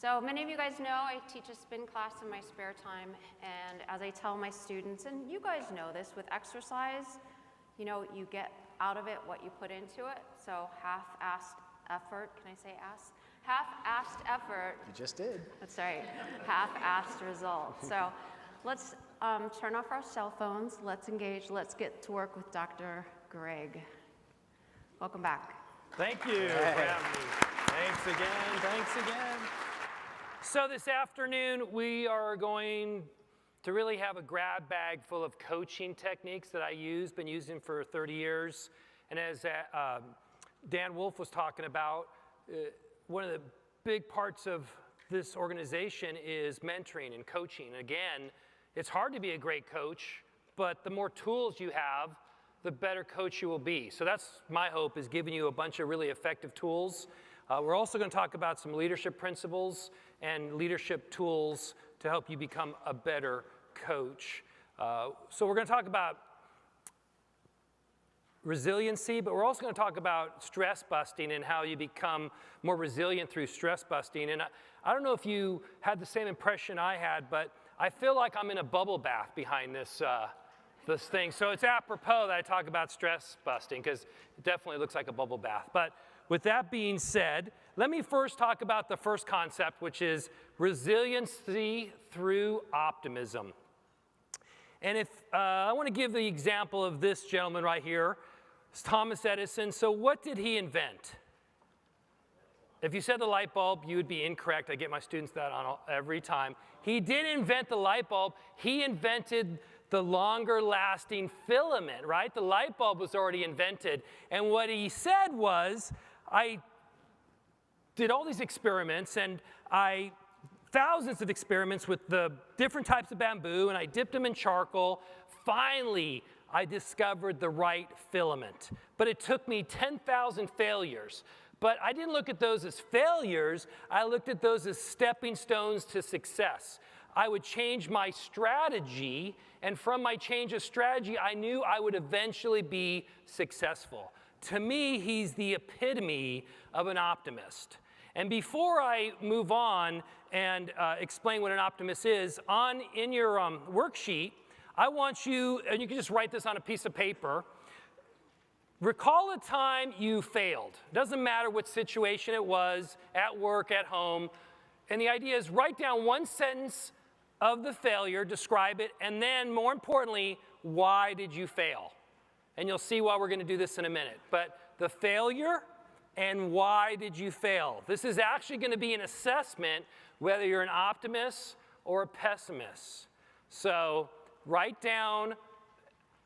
So many of you guys know I teach a spin class in my spare time, and as I tell my students, and you guys know this, with exercise, you know, you get out of it what you put into it. So half-assed effort, can I say ass? Half-assed effort. You just did. That's right, half-assed result. So let's turn off our cell phones, let's engage, let's get to work with Dr. Greg. Welcome back. Thank you for having me. Thanks again. So this afternoon, we are going to really have a grab bag full of coaching techniques that I use, been using for 30 years. And as Dan Wolf was talking about, one of the big parts of this organization is mentoring and coaching. Again, it's hard to be a great coach, but the more tools you have, the better coach you will be. So that's my hope, is giving you a bunch of really effective tools. We're also going to talk about some leadership principles and leadership tools to help you become a better coach. So we're going to talk about resiliency, but we're also going to talk about stress busting and how you become more resilient through stress busting. And I don't know if you had the same impression I had, but I feel like I'm in a bubble bath behind this thing. So it's apropos that I talk about stress busting, because it definitely looks like a bubble bath. But with that being said, let me first talk about the first concept, which is resiliency through optimism. And if I want to give the example of this gentleman right here, it's Thomas Edison. So what did he invent? If you said the light bulb, you would be incorrect. I get my students that on every time. He did invent the light bulb. He invented the longer lasting filament, right? The light bulb was already invented. And what he said was, I did all these experiments, and thousands of experiments with the different types of bamboo, and I dipped them in charcoal. Finally, I discovered the right filament. But it took me 10,000 failures. But I didn't look at those as failures. I looked at those as stepping stones to success. I would change my strategy, and from my change of strategy, I knew I would eventually be successful. To me, he's the epitome of an optimist. And before I move on and explain what an optimist is, in your worksheet, I want you, and you can just write this on a piece of paper, recall a time you failed. Doesn't matter what situation it was, at work, at home. And the idea is write down one sentence of the failure, describe it, and then more importantly, why did you fail? And you'll see why we're going to do this in a minute. But the failure and why did you fail? This is actually going to be an assessment whether you're an optimist or a pessimist. So write down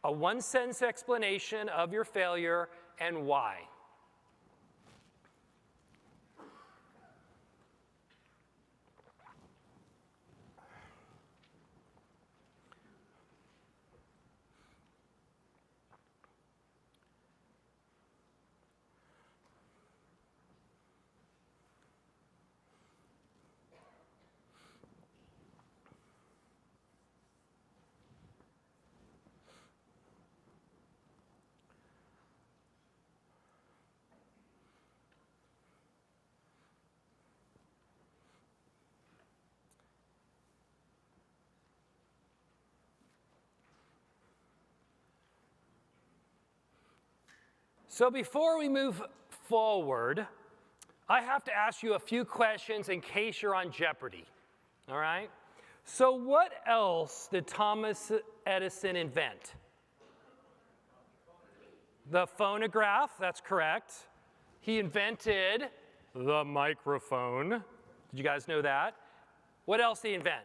a one-sentence explanation of your failure and why. So before we move forward, I have to ask you a few questions in case you're on Jeopardy, all right? So what else did Thomas Edison invent? The phonograph, that's correct. He invented the microphone. Did you guys know that? What else did he invent?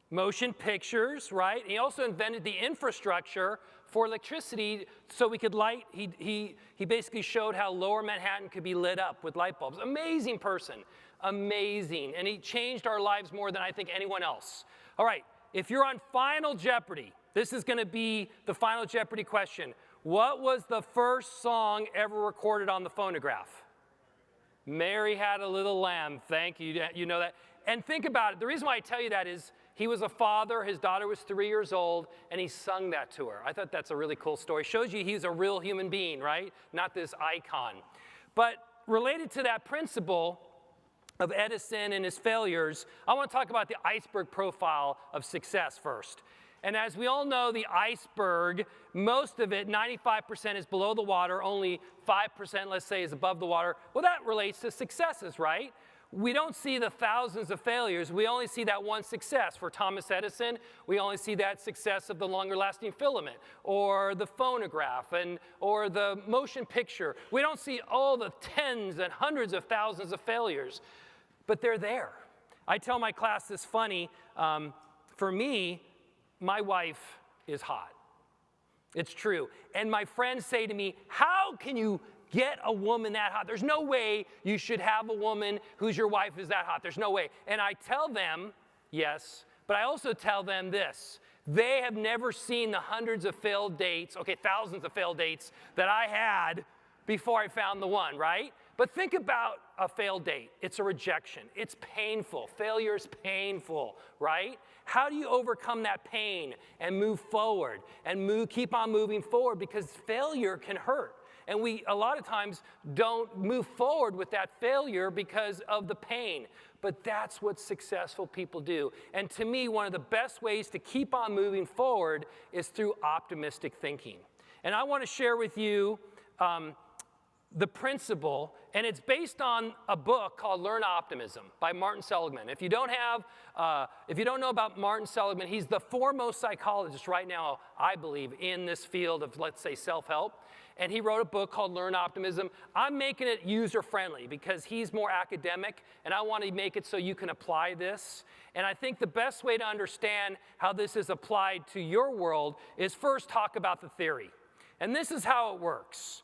Motion pictures, right? He also invented the infrastructure for electricity so we could light. He basically showed how lower Manhattan could be lit up with light bulbs. Amazing person, amazing. And he changed our lives more than I think anyone else. All right, if you're on Final Jeopardy, this is going to be the Final Jeopardy question. What was the first song ever recorded on the phonograph? Mary Had a Little Lamb. Thank you. You know that. And think about it. The reason why I tell you that is he was a father, his daughter was 3 years old, and he sung that to her. I thought that's a really cool story. Shows you he's a real human being, right? Not this icon. But related to that principle, of Edison and his failures, I want to talk about the iceberg profile of success first. And as we all know, the iceberg, most of it, 95% is below the water, only 5%, let's say, is above the water. Well, that relates to successes, right? We don't see the thousands of failures. We only see that one success. For Thomas Edison, we only see that success of the longer-lasting filament, or the phonograph, or the motion picture. We don't see all the tens and hundreds of thousands of failures, but they're there. I tell my class this funny, for me, my wife is hot. It's true. And my friends say to me, how can you get a woman that hot? There's no way you should have a woman who's your wife is that hot. There's no way. And I tell them, yes, but I also tell them this. They have never seen the hundreds of failed dates, okay, thousands of failed dates that I had before I found the one, right? But think about a failed date. It's a rejection. It's painful. Failure is painful, right? How do you overcome that pain and move forward and keep on moving forward? Because failure can hurt. And we, a lot of times, don't move forward with that failure because of the pain. But that's what successful people do. And to me, one of the best ways to keep on moving forward is through optimistic thinking. And I want to share with you the principle, and it's based on a book called Learn Optimism by Martin Seligman. If you don't know about Martin Seligman, he's the foremost psychologist right now, I believe, in this field of, let's say, self-help. And he wrote a book called Learn Optimism. I'm making it user-friendly because he's more academic, and I want to make it so you can apply this. And I think the best way to understand how this is applied to your world is first talk about the theory. And this is how it works.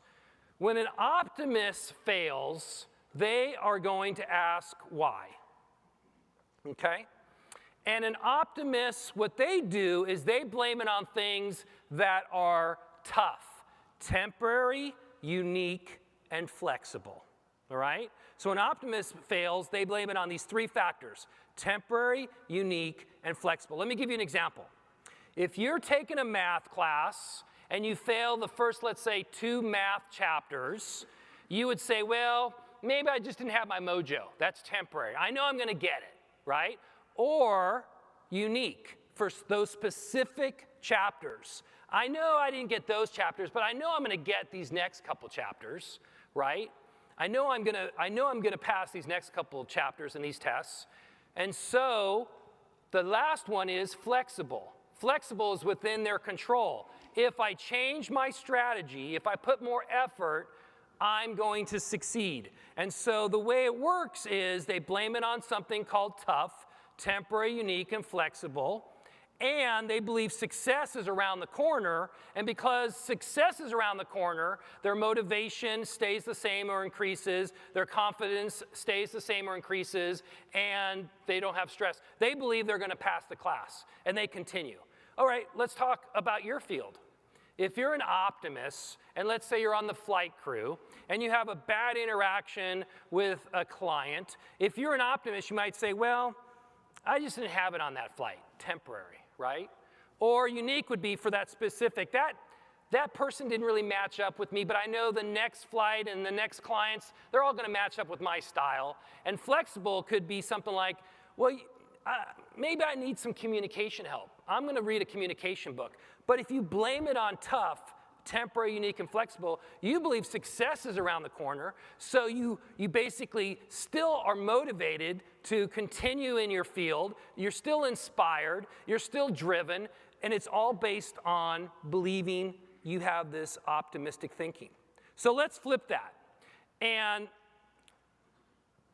When an optimist fails, they are going to ask why, okay? And an optimist, what they do is they blame it on things that are tough, temporary, unique, and flexible, all right? So an optimist fails, they blame it on these three factors: temporary, unique, and flexible. Let me give you an example. If you're taking a math class and you fail the first, let's say, 2 math chapters, you would say, well, maybe I just didn't have my mojo. That's temporary. I know I'm going to get it, right? Or unique for those specific chapters. I know I didn't get those chapters, but I know I'm going to get these next couple chapters, right? I know I'm going to pass these next couple of chapters in these tests. And so the last one is flexible. Flexible is within their control. If I change my strategy, if I put more effort, I'm going to succeed. And so the way it works is they blame it on something called tough, temporary, unique, and flexible. And they believe success is around the corner. And because success is around the corner, their motivation stays the same or increases. Their confidence stays the same or increases. And they don't have stress. They believe they're going to pass the class. And they continue. All right, let's talk about your field. If you're an optimist, and let's say you're on the flight crew, and you have a bad interaction with a client, if you're an optimist, you might say, well, I just didn't have it on that flight, temporary, right? Or unique would be for that specific, that person didn't really match up with me, but I know the next flight and the next clients, they're all going to match up with my style. And flexible could be something like, well, maybe I need some communication help. I'm going to read a communication book. But if you blame it on tough, temporary, unique, and flexible, you believe success is around the corner, so you basically still are motivated to continue in your field. You're still inspired. You're still driven. And it's all based on believing you have this optimistic thinking. So let's flip that. And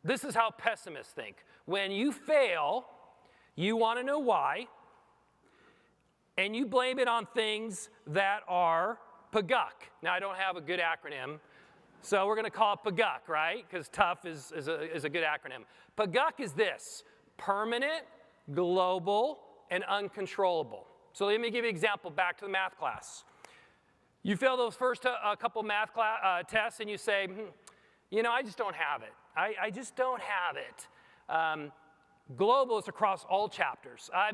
this is how pessimists think. When you fail, you want to know why, and you blame it on things that are PGUK. Now, I don't have a good acronym, so we're going to call it PGUK, right? Because tough is a good acronym. PGUK is this: permanent, global, and uncontrollable. So let me give you an example back to the math class. You fail those first couple math tests, and you say, you know, I just don't have it. I just don't have it. Global is across all chapters. I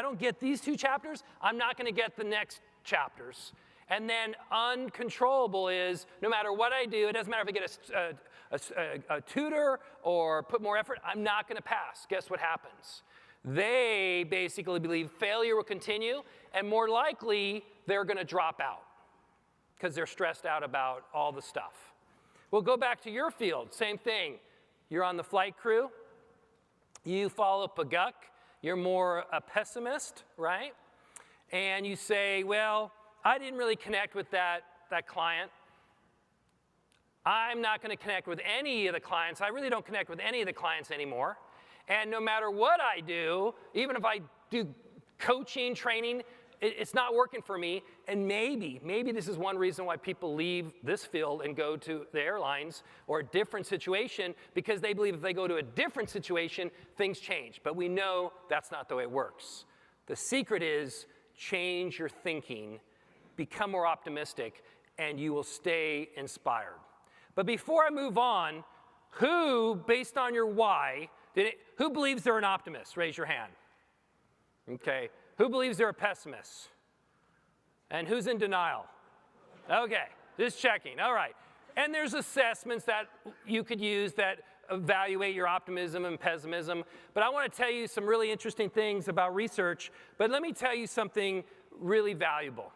don't get these 2 chapters. I'm not going to get the next chapters. And then uncontrollable is no matter what I do, it doesn't matter if I get a tutor or put more effort, I'm not going to pass. Guess what happens? They basically believe failure will continue, and more likely they're going to drop out because they're stressed out about all the stuff. We'll go back to your field. Same thing. You're on the flight crew. You follow Paguk. You're more a pessimist, right? And you say, well, I didn't really connect with that client. I'm not going to connect with any of the clients. I really don't connect with any of the clients anymore. And no matter what I do, even if I do coaching, training, it's not working for me. And maybe this is one reason why people leave this field and go to the airlines or a different situation, because they believe if they go to a different situation, things change. But we know that's not the way it works. The secret is change your thinking, become more optimistic, and you will stay inspired. But before I move on, who, based on your why, who believes they're an optimist? Raise your hand. Okay. Who believes they're a pessimist? And who's in denial? Okay, just checking. All right. And there's assessments that you could use that evaluate your optimism and pessimism. But I want to tell you some really interesting things about research. But let me tell you something really valuable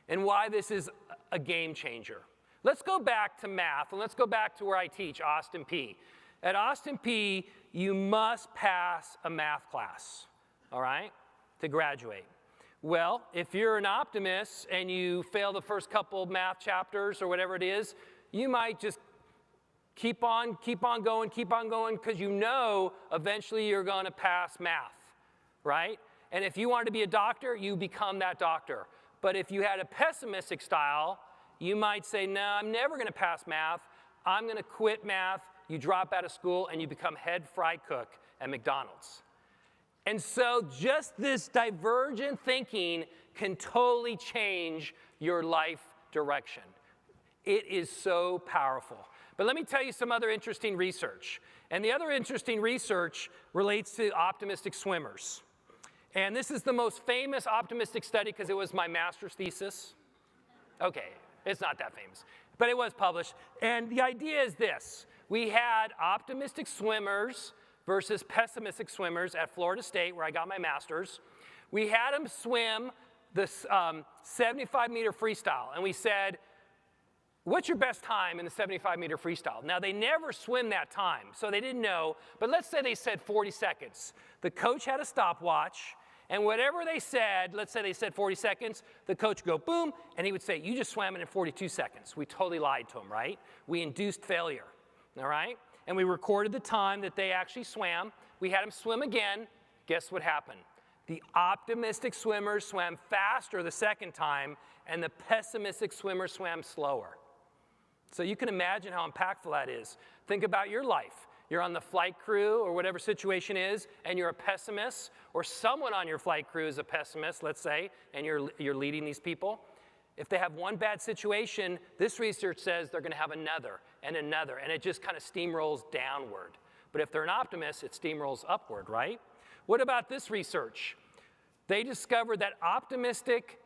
and why this is a game changer. Let's go back to math, and let's go back to where I teach, Austin Peay. At Austin Peay, you must pass a math class, all right, to graduate. Well, if you're an optimist and you fail the first couple of math chapters or whatever it is, you might just keep on going, because you know eventually you're going to pass math, right? And if you wanted to be a doctor, you become that doctor. But if you had a pessimistic style, you might say, no, I'm never going to pass math. I'm going to quit math. You drop out of school and you become head fry cook at McDonald's. And so just this divergent thinking can totally change your life direction. It is so powerful. But let me tell you some other interesting research. And the other interesting research relates to optimistic swimmers. And this is the most famous optimistic study because it was my master's thesis. Okay, it's not that famous, but it was published. And the idea is this. We had optimistic swimmers versus pessimistic swimmers at Florida State, where I got my master's. We had them swim this 75-meter freestyle, and we said, what's your best time in the 75-meter freestyle? Now, they never swim that time, so they didn't know, but let's say they said 40 seconds. The coach had a stopwatch, and whatever they said, let's say they said 40 seconds, the coach would go boom, and he would say, you just swam it in 42 seconds. We totally lied to him, right? We induced failure, all right? And we recorded the time that they actually swam. We had them swim again. Guess what happened? The optimistic swimmers swam faster the second time, and the pessimistic swimmers swam slower. So you can imagine how impactful that is. Think about your life. You're on the flight crew or whatever situation is, and you're a pessimist, or someone on your flight crew is a pessimist, let's say, and you're leading these people. If they have one bad situation, this research says they're going to have another, and it just kind of steamrolls downward. But if they're an optimist, it steamrolls upward, right? What about this research? They discovered that optimistic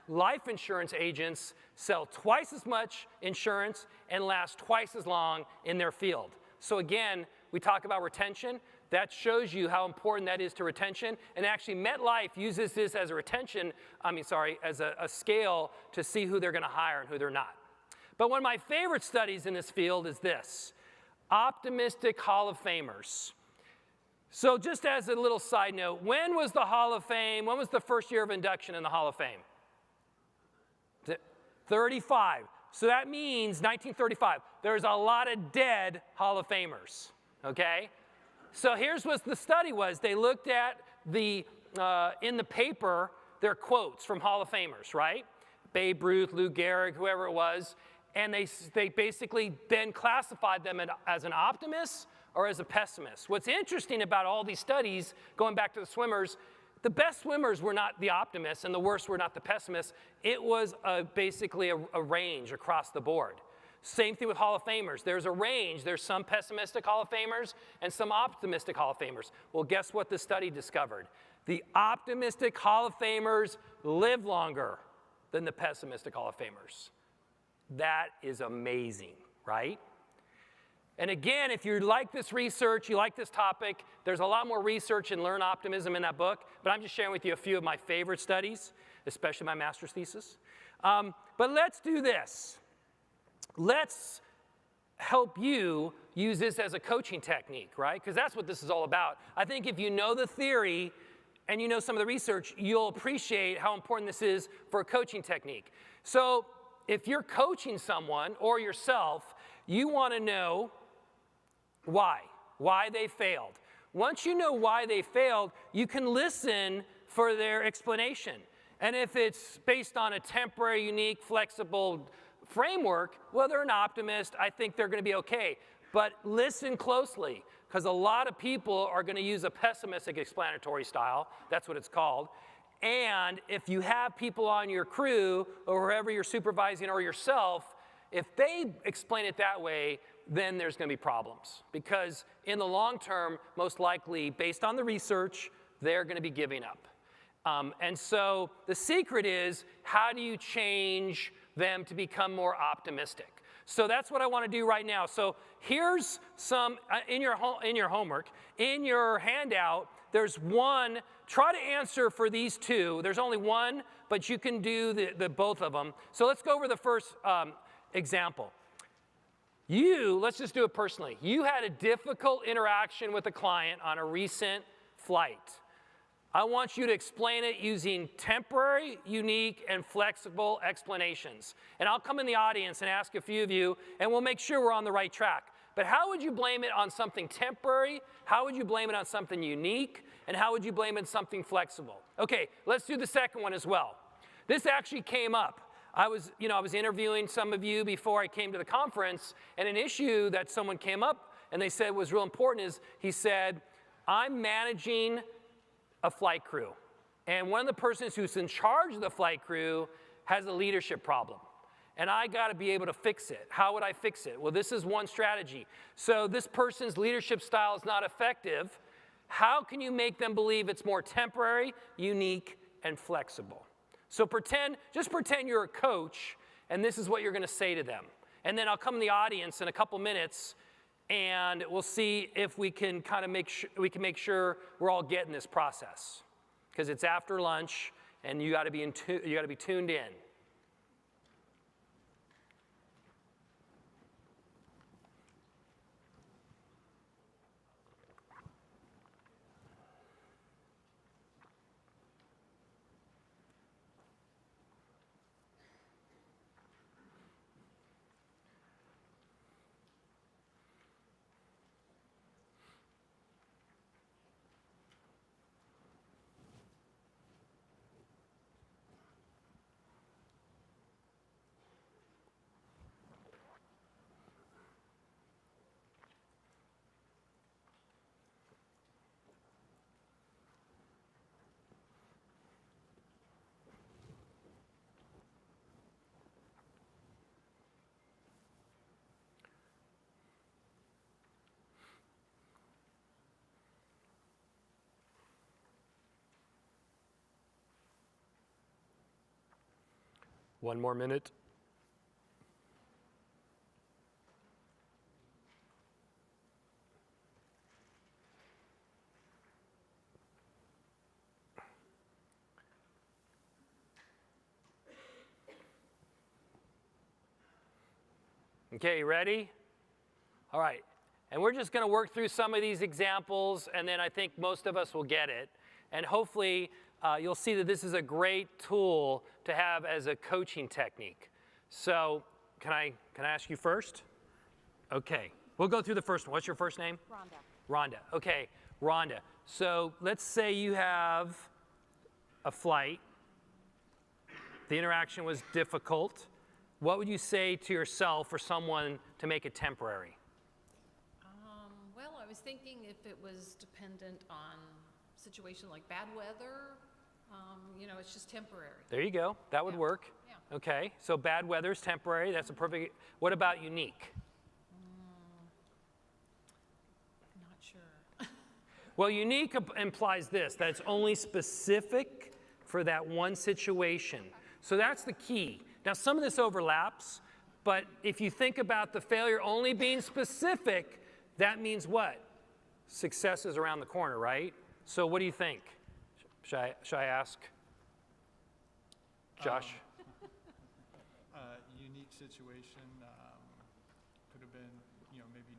life insurance agents sell twice as much insurance and last twice as long in their field. So again, we talk about retention. That shows you how important that is to retention. And actually, MetLife uses this as as a scale to see who they're going to hire and who they're not. But one of my favorite studies in this field is this: optimistic Hall of Famers. So just as a little side note, when was the first year of induction in the Hall of Fame? 35. So that means 1935. There's a lot of dead Hall of Famers, okay? So here's what the study was. They looked at in the paper, their quotes from Hall of Famers, right? Babe Ruth, Lou Gehrig, whoever it was. And they basically then classified them as an optimist or as a pessimist. What's interesting about all these studies, going back to the swimmers, the best swimmers were not the optimists and the worst were not the pessimists. It was basically a range across the board. Same thing with Hall of Famers. There's a range. There's some pessimistic Hall of Famers and some optimistic Hall of Famers. Well, guess what the study discovered? The optimistic Hall of Famers live longer than the pessimistic Hall of Famers. That is amazing, right? And again, if you like this research, you like this topic, there's a lot more research in Learn Optimism in that book, but I'm just sharing with you a few of my favorite studies, especially my master's thesis. But let's do this. Let's help you use this as a coaching technique, right? Because that's what this is all about. I think if you know the theory and you know some of the research, you'll appreciate how important this is for a coaching technique. So if you're coaching someone or yourself, you want to know why they failed. Once you know why they failed, you can listen for their explanation. And if it's based on a temporary, unique, flexible framework, well, they're an optimist. I think they're going to be okay. But listen closely, because a lot of people are going to use a pessimistic explanatory style. That's what it's called. And if you have people on your crew or whoever you're supervising or yourself, if they explain it that way, then there's going to be problems. Because in the long term, most likely, based on the research, they're going to be giving up. And so the secret is, how do you change them to become more optimistic? So that's what I want to do right now. So here's some, in your homework, in your handout, there's one. Try to answer for these two. There's only one, but you can do the both of them. So let's go over the first example. Let's just do it personally. You had a difficult interaction with a client on a recent flight. I want you to explain it using temporary, unique, and flexible explanations. And I'll come in the audience and ask a few of you, and we'll make sure we're on the right track. But how would you blame it on something temporary? How would you blame it on something unique? And how would you blame it on something flexible? Okay, let's do the second one as well. This actually came up. I was interviewing some of you before I came to the conference, and an issue that someone came up and they said was real important is, he said, I'm managing a flight crew. And one of the persons who's in charge of the flight crew has a leadership problem. And I got to be able to fix it. How would I fix it? Well, this is one strategy. So this person's leadership style is not effective. How can you make them believe it's more temporary, unique, and flexible? So just pretend you're a coach, and this is what you're going to say to them. And then I'll come in the audience in a couple minutes, and we'll see if we can kind of make sure we're all getting this process, because it's after lunch, and you got to be tuned in. One more minute. Okay, ready? All right. And we're just going to work through some of these examples, and then I think most of us will get it. And hopefully, you'll see that this is a great tool to have as a coaching technique. So can I ask you first? Okay, we'll go through the first one. What's your first name? Rhonda. Rhonda. Okay, Rhonda. So let's say you have a flight. The interaction was difficult. What would you say to yourself or someone to make it temporary? Well, I was thinking if it was dependent on situation like bad weather, it's just temporary. There you go. That would work. Yeah. Okay, so bad weather is temporary. That's a perfect. What about unique? Not sure. Well, unique implies this, that it's only specific for that one situation. So that's the key. Now, some of this overlaps, But if you think about the failure only being specific, that means what? Success is around the corner, right? So what do you think? Should I ask? Josh? Unique situation, could have been, maybe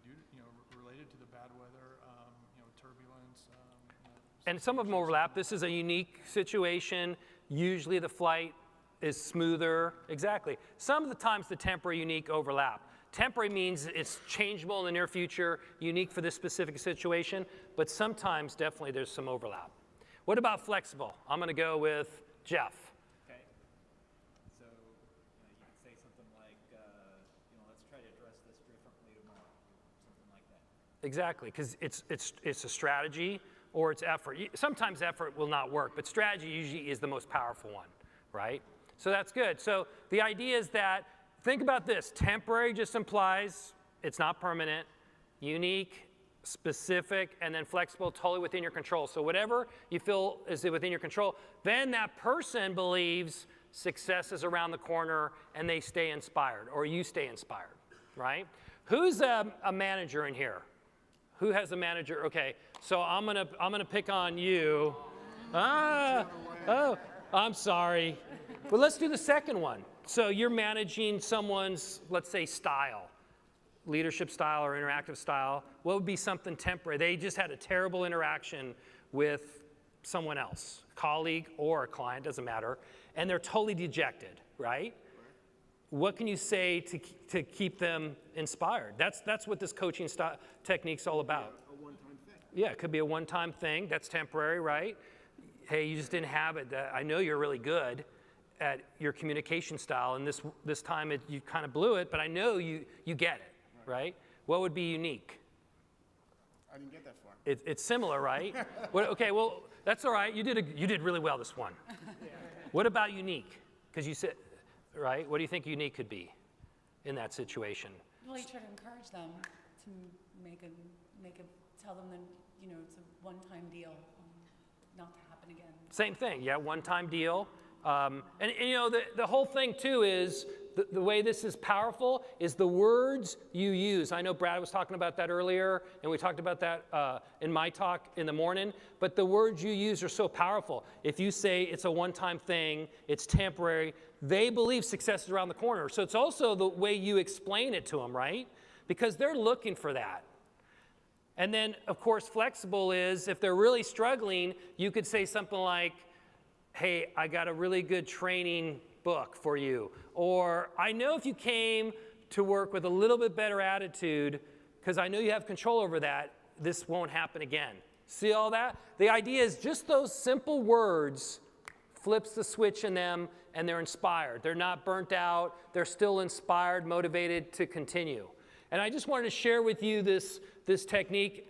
related to the bad weather, turbulence. And some of them overlap. This is a unique situation. Usually the flight is smoother. Exactly. Some of the times the temporary, unique overlap. Temporary means it's changeable in the near future, unique for this specific situation, but sometimes definitely there's some overlap. What about flexible? I'm going to go with Jeff. Okay. So, you could say something like, let's try to address this differently tomorrow, something like that. Exactly, because it's a strategy or it's effort. Sometimes effort will not work, but strategy usually is the most powerful one, right? So that's good. So the idea is that, think about this. Temporary just implies it's not permanent. Unique, specific, and then flexible, totally within your control. So whatever you feel is within your control, then that person believes success is around the corner and they stay inspired, or you stay inspired, right? Who's a manager in here? Who has a manager? Okay, so I'm gonna pick on you. Oh, I'm sorry. But let's do the second one. So you're managing someone's, let's say, style, leadership style or interactive style. What would be something temporary? They just had a terrible interaction with someone else, colleague or a client, doesn't matter, and they're totally dejected, right? What can you say to keep them inspired? That's what this coaching technique's all about. A one-time thing. Yeah, it could be a one-time thing. That's temporary, right? Hey, you just didn't have it. I know you're really good at your communication style, and this time you kind of blew it, but I know you get it, right? What would be unique? I didn't get that far. It's similar, right? Okay, well, that's all right. You did really well this one. What about unique? Because you said, right? What do you think unique could be in that situation? Well, you try to encourage them to tell them that, it's a one-time deal, not to happen again. Same thing, yeah, one-time deal. The whole thing too is the way this is powerful is the words you use. I know Brad was talking about that earlier, and we talked about that in my talk in the morning, but the words you use are so powerful. If you say it's a one-time thing, it's temporary, they believe success is around the corner. So it's also the way you explain it to them, right? Because they're looking for that. And then, of course, flexible is if they're really struggling, you could say something like, hey, I got a really good training book for you. Or I know if you came to work with a little bit better attitude, because I know you have control over that, this won't happen again. See all that? The idea is just those simple words flips the switch in them and they're inspired. They're not burnt out. They're still inspired, motivated to continue. And I just wanted to share with you this technique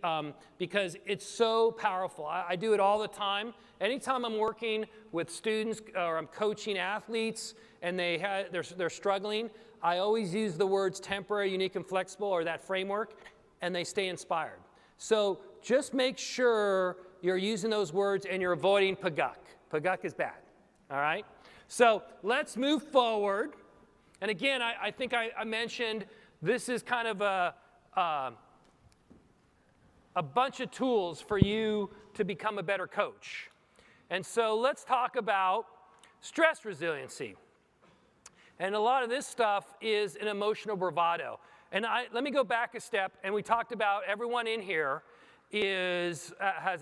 because it's so powerful. I do it all the time. Anytime I'm working with students or I'm coaching athletes and they're struggling, I always use the words temporary, unique, and flexible, or that framework, and they stay inspired. So just make sure you're using those words and you're avoiding paguk. Paguk is bad, all right? So let's move forward. And again, I think I mentioned this is kind of a bunch of tools for you to become a better coach. And so let's talk about stress resiliency. And a lot of this stuff is an emotional bravado. And let me go back a step, and we talked about everyone in here has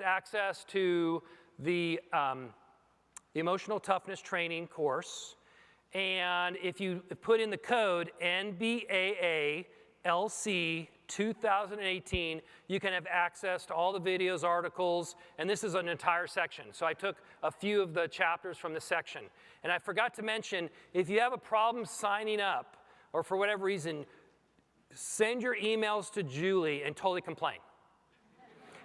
access to the emotional toughness training course. And if you put in the code NBAALC 2018, you can have access to all the videos, articles, and this is an entire section. So I took a few of the chapters from the section. And I forgot to mention, if you have a problem signing up, or for whatever reason, send your emails to Julie and totally complain.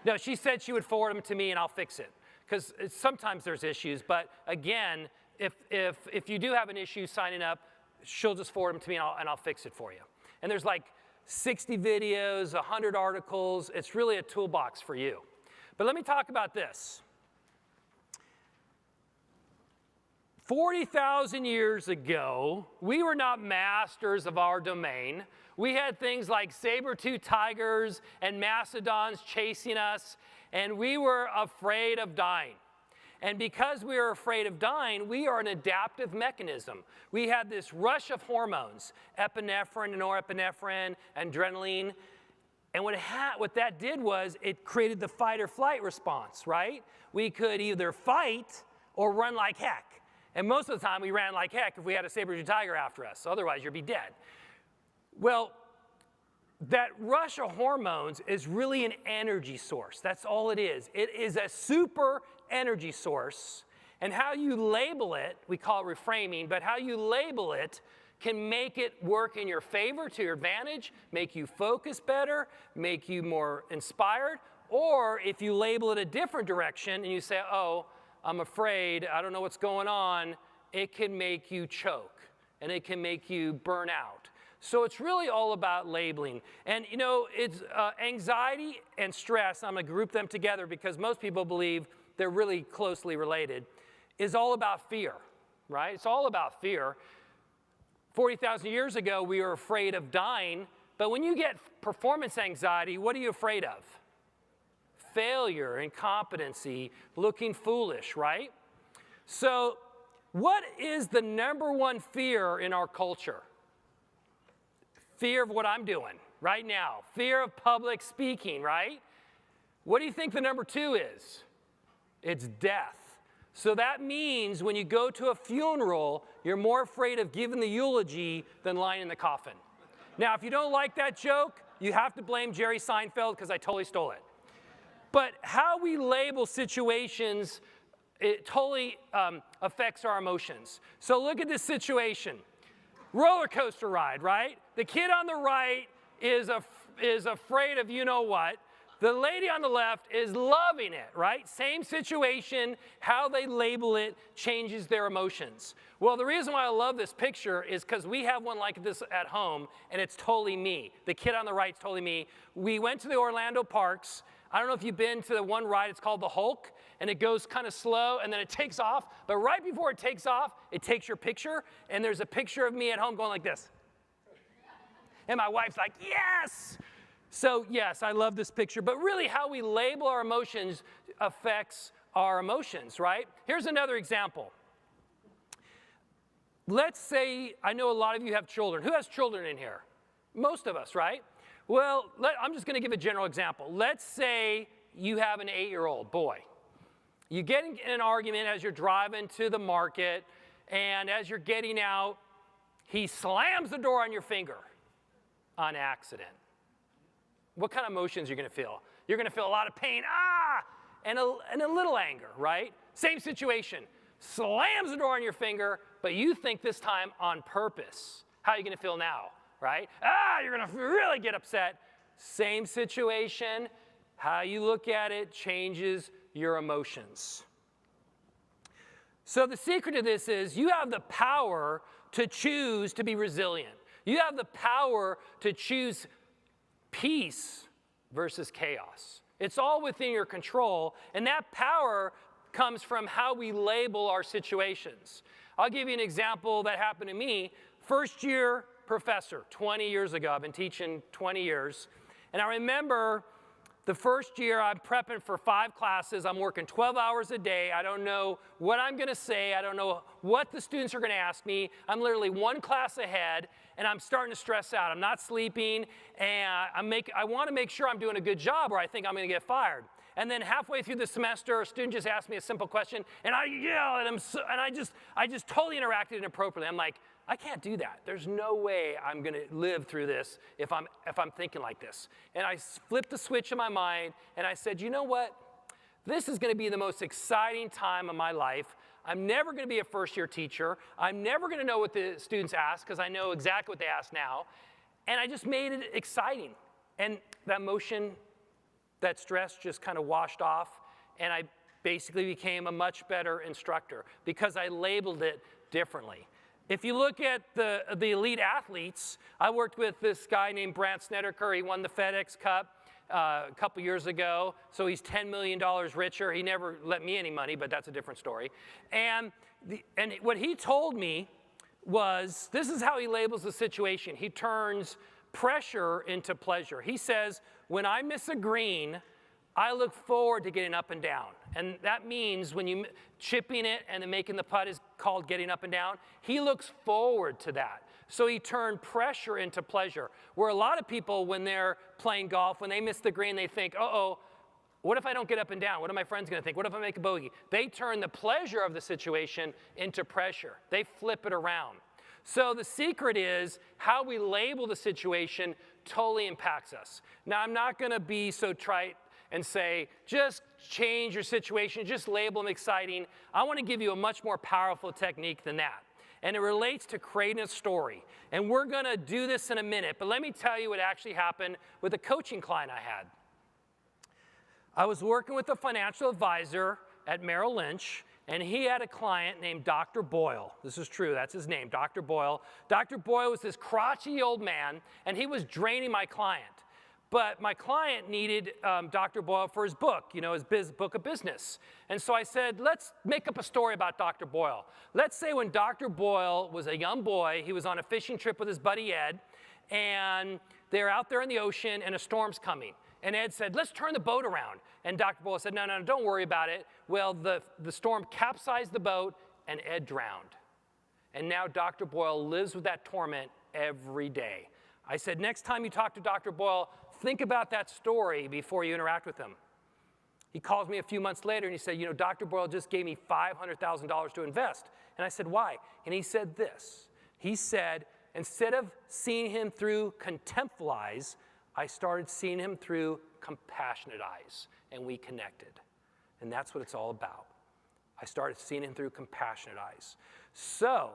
No, she said she would forward them to me and I'll fix it. Because sometimes there's issues, but again, if you do have an issue signing up, she'll just forward them to me and I'll fix it for you. And there's like 60 videos, 100 articles. It's really a toolbox for you. But let me talk about this. 40,000 years ago, we were not masters of our domain. We had things like saber-toothed tigers and mastodons chasing us, and we were afraid of dying. And because we are afraid of dying, we are an adaptive mechanism. We had this rush of hormones, epinephrine, norepinephrine, adrenaline. And what that did was it created the fight or flight response, right? We could either fight or run like heck. And most of the time we ran like heck if we had a saber-toothed tiger after us. Otherwise, you'd be dead. Well, that rush of hormones is really an energy source. That's all it is. It is a super energy source. And how you label it, we call it reframing, but how you label it can make it work in your favor, to your advantage, make you focus better, make you more inspired. Or if you label it a different direction and you say, oh, I'm afraid, I don't know what's going on, it can make you choke and it can make you burn out. So it's really all about labeling. And you know, it's anxiety and stress, I'm gonna group them together because most people believe they're really closely related, is all about fear, right? It's all about fear. 40,000 years ago, we were afraid of dying, but when you get performance anxiety, what are you afraid of? Failure, incompetency, looking foolish, right? So what is the number one fear in our culture? Fear of what I'm doing right now. Fear of public speaking, right? What do you think the number two is? It's death. So that means when you go to a funeral, you're more afraid of giving the eulogy than lying in the coffin. Now, if you don't like that joke, you have to blame Jerry Seinfeld because I totally stole it. But how we label situations, it totally affects our emotions. So look at this situation. Roller coaster ride, right? The kid on the right is afraid of you know what. The lady on the left is loving it, right? Same situation, how they label it changes their emotions. Well, the reason why I love this picture is because we have one like this at home, and it's totally me. The kid on the right is totally me. We went to the Orlando parks. I don't know if you've been to the one ride, it's called the Hulk, and it goes kind of slow, and then it takes off. But right before it takes off, it takes your picture, and there's a picture of me at home going like this. And my wife's like, yes! So yes, I love this picture, but really how we label our emotions affects our emotions, right? Here's another example. Let's say, I know a lot of you have children. Who has children in here? Most of us, right? Well, I'm just gonna give a general example. Let's say you have an 8-year-old boy. You get in an argument as you're driving to the market, and as you're getting out, he slams the door on your finger on accident. What kind of emotions are you going to feel? You're going to feel a lot of pain, and a little anger, right? Same situation. Slams the door on your finger, but you think this time on purpose. How are you going to feel now, right? You're going to really get upset. Same situation. How you look at it changes your emotions. So the secret to this is you have the power to choose to be resilient. You have the power to choose peace versus chaos. It's all within your control, and that power comes from how we label our situations. I'll give you an example that happened to me. First year professor, 20 years ago. I've been teaching 20 years. And I remember the first year I'm prepping for 5 classes. I'm working 12 hours a day. I don't know what I'm going to say. I don't know what the students are going to ask me. I'm literally one class ahead, and I'm starting to stress out. I'm not sleeping, and I want to make sure I'm doing a good job, or I think I'm going to get fired. And then halfway through the semester, a student just asked me a simple question, and I yell at him, and I just totally interacted inappropriately. I'm like, I can't do that. There's no way I'm going to live through this if I'm thinking like this. And I flipped the switch in my mind, and I said, you know what? This is going to be the most exciting time of my life. I'm never going to be a first-year teacher. I'm never going to know what the students ask because I know exactly what they ask now. And I just made it exciting. And that emotion, that stress just kind of washed off, and I basically became a much better instructor because I labeled it differently. If you look at the elite athletes, I worked with this guy named Brandt Snedeker. He won the FedEx Cup a couple years ago, so he's $10 million richer. He never lent me any money, but that's a different story. And and what he told me was, this is how he labels the situation. He turns pressure into pleasure. He says, when I miss a green, I look forward to getting up and down. And that means when you chipping it and then making the putt is called getting up and down. He looks forward to that. So he turned pressure into pleasure. Where a lot of people, when they're playing golf, when they miss the green, they think, uh-oh, what if I don't get up and down? What are my friends going to think? What if I make a bogey? They turn the pleasure of the situation into pressure. They flip it around. So the secret is how we label the situation totally impacts us. Now, I'm not going to be so trite and say, just change your situation, just label them exciting. I want to give you a much more powerful technique than that. And it relates to creating a story. And we're going to do this in a minute. But let me tell you what actually happened with a coaching client I had. I was working with a financial advisor at Merrill Lynch, and he had a client named Dr. Boyle. This is true, that's his name, Dr. Boyle. Dr. Boyle was this crotchety old man, and he was draining my client. But my client needed Dr. Boyle for his book, his book of business. And so I said, let's make up a story about Dr. Boyle. Let's say when Dr. Boyle was a young boy, he was on a fishing trip with his buddy Ed, and they're out there in the ocean, and a storm's coming. And Ed said, let's turn the boat around. And Dr. Boyle said, no, don't worry about it. Well, the storm capsized the boat, and Ed drowned. And now Dr. Boyle lives with that torment every day. I said, next time you talk to Dr. Boyle, think about that story before you interact with him. He calls me a few months later, and he said, Dr. Boyle just gave me $500,000 to invest. And I said, why? And he said this. He said, instead of seeing him through contemptful eyes, I started seeing him through compassionate eyes, and we connected. And that's what it's all about. I started seeing him through compassionate eyes. So,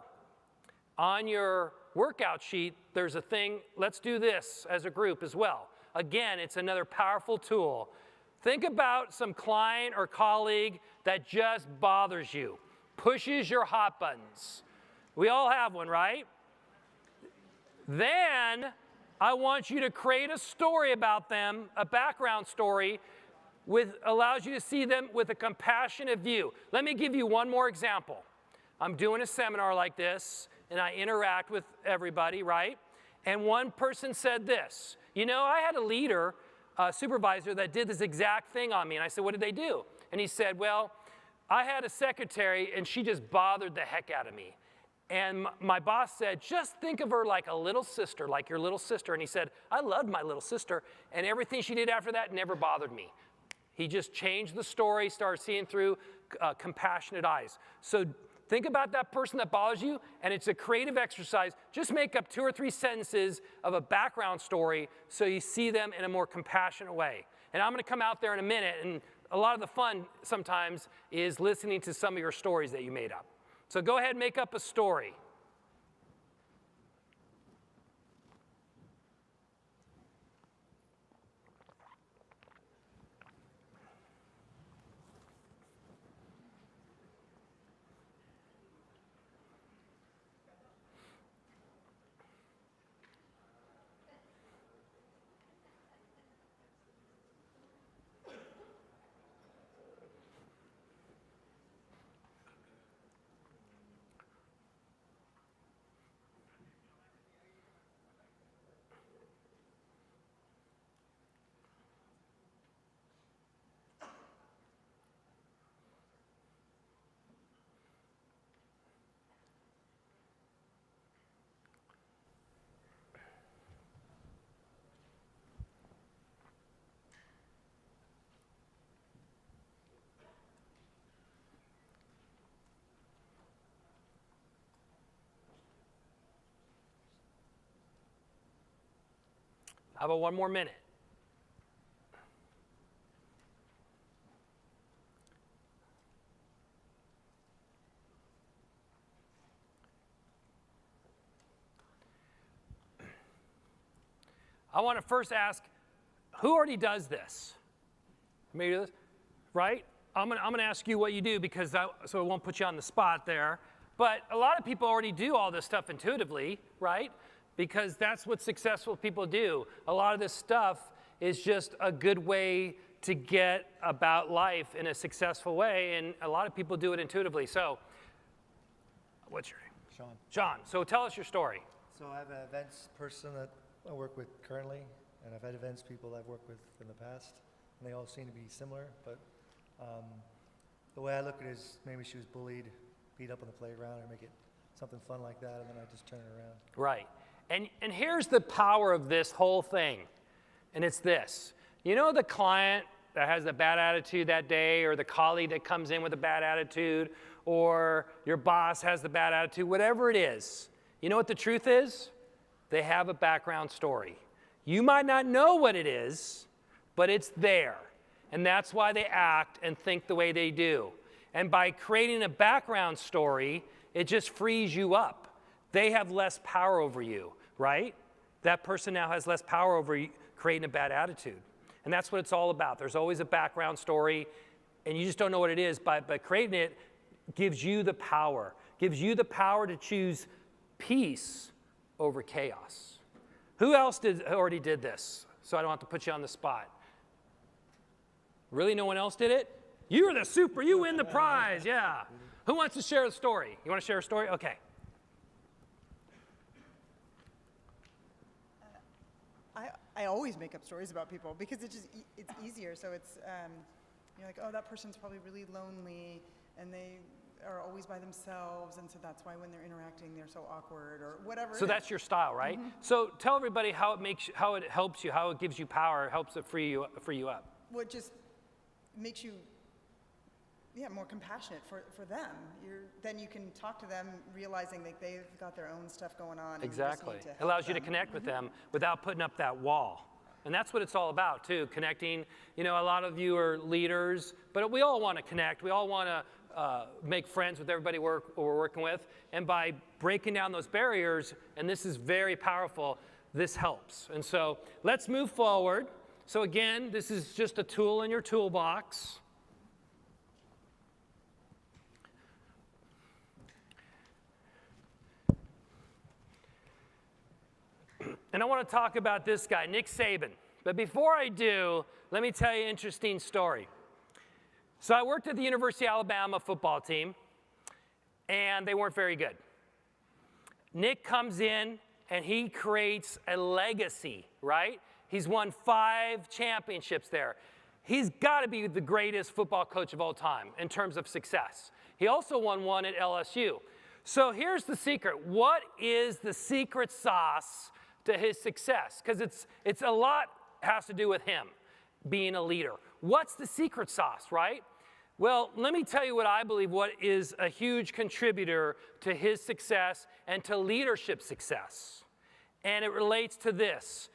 on your workout sheet, there's a thing, let's do this as a group as well. Again, it's another powerful tool. Think about some client or colleague that just bothers you, pushes your hot buttons. We all have one, right? Then, I want you to create a story about them, a background story, allows you to see them with a compassionate view. Let me give you one more example. I'm doing a seminar like this, and I interact with everybody, right? And one person said this, I had a leader, a supervisor that did this exact thing on me. And I said, what did they do? And he said, well, I had a secretary, and she just bothered the heck out of me. And my boss said, just think of her like a little sister, like your little sister. And he said, I loved my little sister, and everything she did after that never bothered me. He just changed the story, started seeing through compassionate eyes. So think about that person that bothers you, and it's a creative exercise. Just make up 2 or 3 sentences of a background story so you see them in a more compassionate way. And I'm going to come out there in a minute, and a lot of the fun sometimes is listening to some of your stories that you made up. So go ahead and make up a story. How about one more minute? I want to first ask, who already does this? Maybe this, right? I'm going to ask you what you do so it won't put you on the spot there. But a lot of people already do all this stuff intuitively, right? Because that's what successful people do. A lot of this stuff is just a good way to get about life in a successful way, and a lot of people do it intuitively. So what's your name? Sean. Sean. So tell us your story. So I have an events person that I work with currently, and I've had events people I've worked with in the past, and they all seem to be similar, but the way I look at it is maybe she was bullied, beat up on the playground, or make it something fun like that, and then I just turn it around. Right. And here's the power of this whole thing, and it's this. You know the client that has a bad attitude that day, or the colleague that comes in with a bad attitude, or your boss has the bad attitude, whatever it is, you know what the truth is? They have a background story. You might not know what it is, but it's there. And that's why they act and think the way they do. And by creating a background story, it just frees you up. They have less power over you, right? That person now has less power over you creating a bad attitude. And that's what it's all about. There's always a background story, and you just don't know what it is, but creating it gives you the power to choose peace over chaos. Who else already did this? So I don't have to put you on the spot. Really, no one else did it? You are the super, you win the prize, yeah. Who wants to share a story? You want to share a story? Okay. I always make up stories about people because it's easier. So it's, you're like, oh, that person's probably really lonely and they are always by themselves, and so that's why when they're interacting, they're so awkward or whatever. So that's your style, right? Mm-hmm. So tell everybody how it helps you, how it gives you power, helps it free you up. Well, it just makes you, more compassionate for them. Then you can talk to them realizing that they've got their own stuff going on. Exactly. And you just need to help allows you to them. connect with them without putting up that wall. And that's what it's all about, too, connecting. You know, a lot of you are leaders, but we all want to connect. We all want to make friends with everybody we're working with. And by breaking down those barriers, and this is very powerful, this helps. And so let's move forward. So again, this is just a tool in your toolbox. And I want to talk about this guy, Nick Saban. But before I do, let me tell you an interesting story. So I worked at the University of Alabama football team, and they weren't very good. Nick comes in, and he creates a legacy, right? He's won 5 championships there. He's got to be the greatest football coach of all time in terms of success. He also won one at LSU. So here's the secret. What is the secret sauce to his success? Because it's a lot has to do with him being a leader. What's the secret sauce, right? Well, let me tell you what I believe what is a huge contributor to his success and to leadership success. And it relates to this.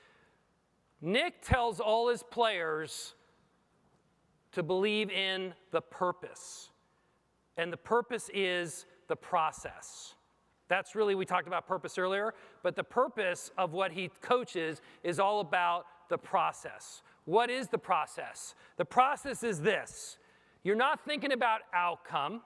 Nick tells all his players to believe in the purpose. And the purpose is the process. That's really, we talked about purpose earlier, but the purpose of what he coaches is all about the process. What is the process? The process is this. You're not thinking about outcome.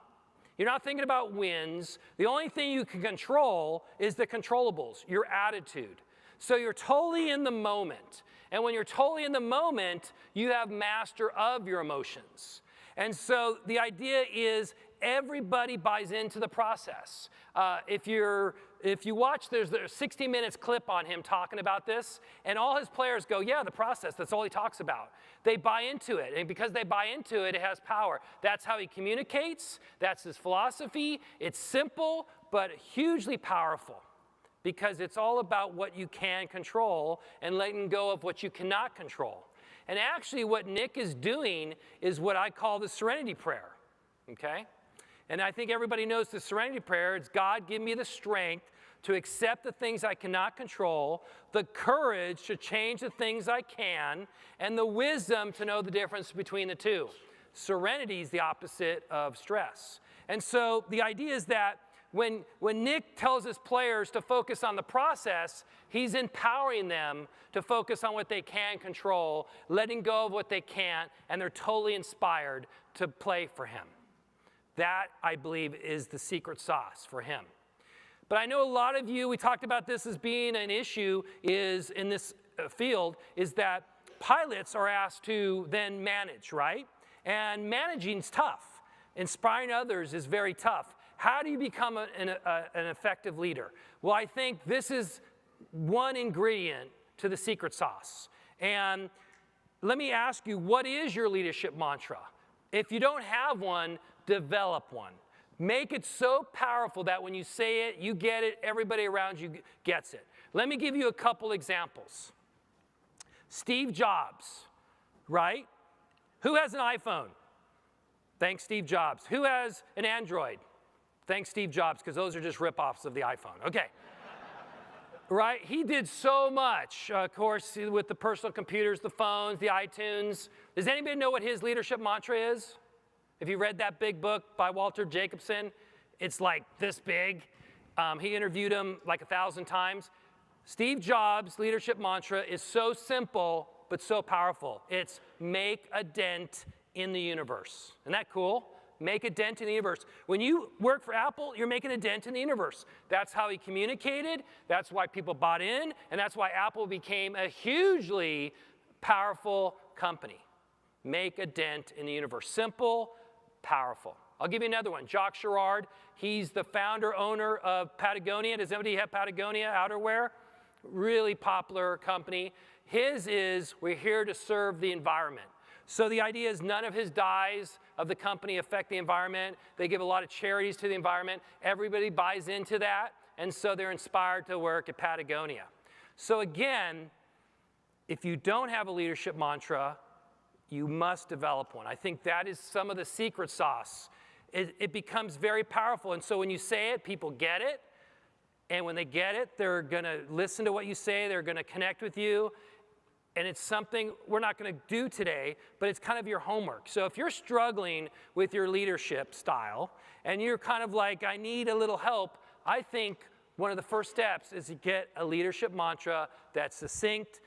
You're not thinking about wins. The only thing you can control is the controllables, your attitude. So you're totally in the moment. And when you're totally in the moment, you have master of your emotions. And so the idea is everybody buys into the process. If you watch, there's a 60 minutes clip on him talking about this, and all his players go, yeah, the process, that's all he talks about. They buy into it, and because they buy into it, it has power. That's how he communicates. That's his philosophy. It's simple, but hugely powerful, because it's all about what you can control and letting go of what you cannot control. And actually what Nick is doing is what I call the serenity prayer, okay? And I think everybody knows the serenity prayer. It's God, give me the strength to accept the things I cannot control, the courage to change the things I can, and the wisdom to know the difference between the two. Serenity is the opposite of stress. And so the idea is that when Nick tells his players to focus on the process, he's empowering them to focus on what they can control, letting go of what they can't, and they're totally inspired to play for him. That, I believe, is the secret sauce for him. But I know a lot of you, we talked about this as being an issue is in this field, is that pilots are asked to then manage, right? And managing's tough. Inspiring others is very tough. How do you become an effective leader? Well, I think this is one ingredient to the secret sauce. And let me ask you, what is your leadership mantra? If you don't have one, develop one. Make it so powerful that when you say it, you get it, everybody around you gets it. Let me give you a couple examples. Steve Jobs, right? Who has an iPhone? Thanks, Steve Jobs. Who has an Android? Thanks, Steve Jobs, because those are just rip-offs of the iPhone. Okay. Right? He did so much, of course, with the personal computers, the phones, the iTunes. Does anybody know what his leadership mantra is? If you read that big book by Walter Jacobson, it's like this big. He interviewed him like 1,000 times. Steve Jobs' leadership mantra is so simple, but so powerful. It's make a dent in the universe. Isn't that cool? Make a dent in the universe. When you work for Apple, you're making a dent in the universe. That's how he communicated. That's why people bought in. And that's why Apple became a hugely powerful company. Make a dent in the universe. Simple, powerful. I'll give you another one. Jacques Girard. He's the founder, owner of Patagonia. Does anybody have Patagonia outerwear? Really popular company. His is, we're here to serve the environment. So the idea is none of his dyes of the company affect the environment. They give a lot of charities to the environment. Everybody buys into that, and so they're inspired to work at Patagonia. So again, if you don't have a leadership mantra, you must develop one. I think that is some of the secret sauce. It becomes very powerful, and so when you say it, people get it, and when they get it, they're going to listen to what you say, they're going to connect with you. And it's something we're not going to do today, but it's kind of your homework. So if you're struggling with your leadership style and you're kind of like, I need a little help, I think one of the first steps is to get a leadership mantra that's succinct,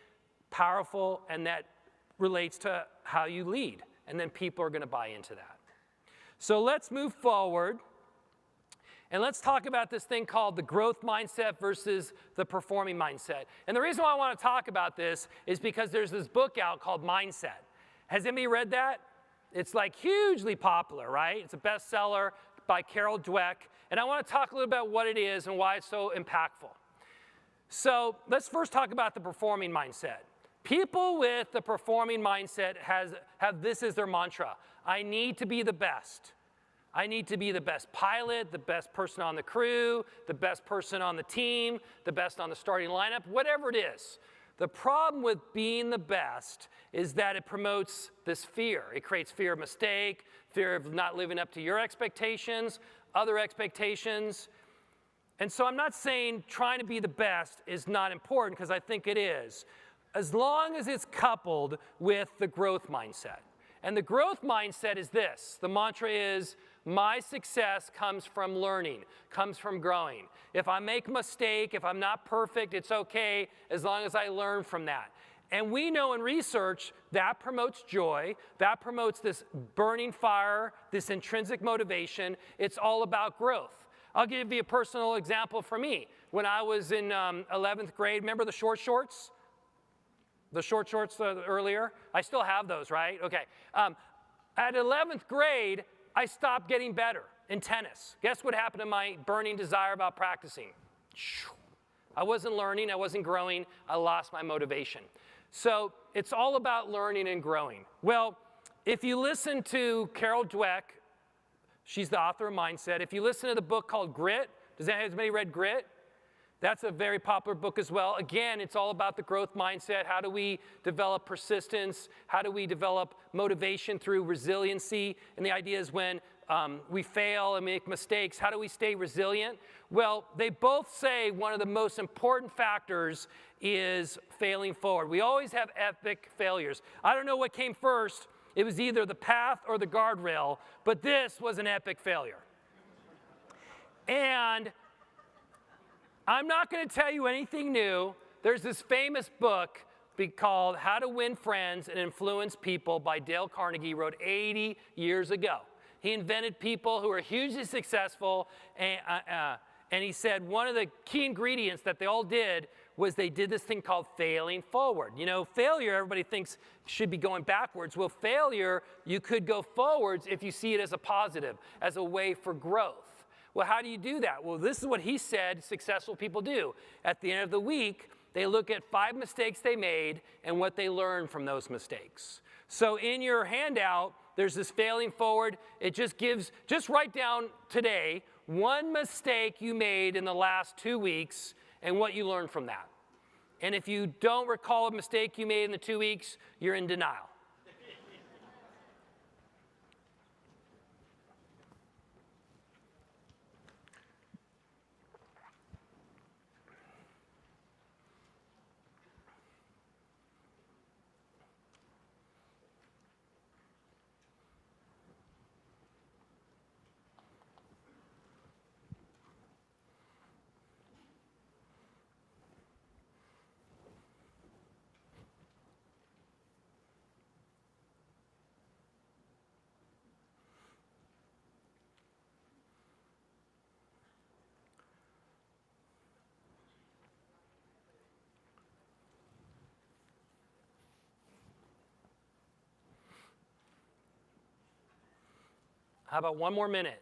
powerful, and that relates to how you lead. And then people are going to buy into that. So let's move forward. And let's talk about this thing called the growth mindset versus the performing mindset. And the reason why I want to talk about this is because there's this book out called Mindset. Has anybody read that? It's like hugely popular, right? It's a bestseller by Carol Dweck. And I want to talk a little about what it is and why it's so impactful. So let's first talk about the performing mindset. People with the performing mindset have this as their mantra. I need to be the best. I need to be the best pilot, the best person on the crew, the best person on the team, the best on the starting lineup, whatever it is. The problem with being the best is that it promotes this fear. It creates fear of mistake, fear of not living up to your expectations, other expectations. And so I'm not saying trying to be the best is not important, because I think it is, as long as it's coupled with the growth mindset. And the growth mindset is this. The mantra is, my success comes from learning, comes from growing. If I make a mistake, if I'm not perfect, it's okay as long as I learn from that. And we know in research that promotes joy, that promotes this burning fire, this intrinsic motivation. It's all about growth. I'll give you a personal example for me. When I was in 11th grade, remember the short shorts? The short shorts earlier? I still have those, right? Okay. At 11th grade, I stopped getting better in tennis. Guess what happened to my burning desire about practicing? I wasn't learning, I wasn't growing, I lost my motivation. So it's all about learning and growing. Well, if you listen to Carol Dweck, she's the author of Mindset. If you listen to the book called Grit, has anybody read Grit? That's a very popular book as well. Again, it's all about the growth mindset. How do we develop persistence? How do we develop motivation through resiliency? And the idea is when we fail and make mistakes, how do we stay resilient? Well, they both say one of the most important factors is failing forward. We always have epic failures. I don't know what came first. It was either the path or the guardrail, but this was an epic failure. And I'm not going to tell you anything new. There's this famous book called How to Win Friends and Influence People by Dale Carnegie, wrote 80 years ago. He invented people who are hugely successful, and he said one of the key ingredients that they all did was they did this thing called failing forward. You know, failure, everybody thinks should be going backwards. Well, failure, you could go forwards if you see it as a positive, as a way for growth. Well, how do you do that? Well, this is what he said successful people do. At the end of the week, they look at 5 mistakes they made and what they learned from those mistakes. So in your handout, there's this failing forward. It just write down today 1 mistake you made in the last 2 weeks and what you learned from that. And if you don't recall a mistake you made in the 2 weeks, you're in denial. How about 1 more minute?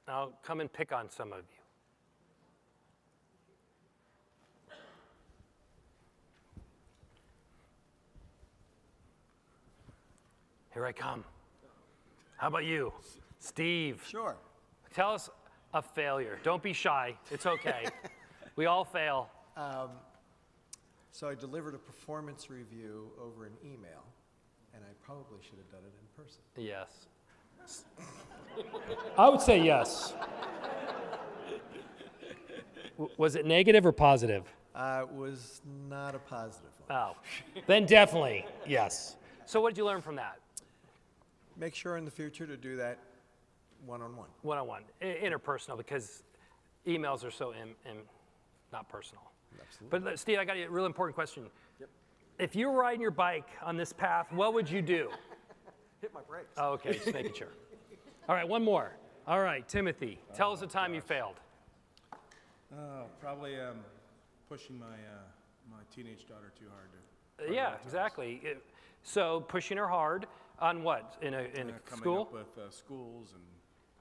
I'll come and pick on some of you. Here I come. How about you, Steve? Sure. Tell us a failure. Don't be shy. It's okay. We all fail. So I delivered a performance review over an email, and I probably should have done it in person. Yes. I would say yes. Was it negative or positive? It was not a positive one. Oh, then definitely yes. So what did you learn from that? Make sure in the future to do that one-on-one. One-on-one, interpersonal, because emails are so not personal. Absolutely. But Steve, I got a real important question. Yep. If you were riding your bike on this path, what would you do? Hit my brakes. Oh, okay, just making sure. All right, one more. All right, Timothy, tell us a time you failed. Probably pushing my my teenage daughter too hard to. Yeah, exactly. So pushing her hard on what? In a coming school? up with schools and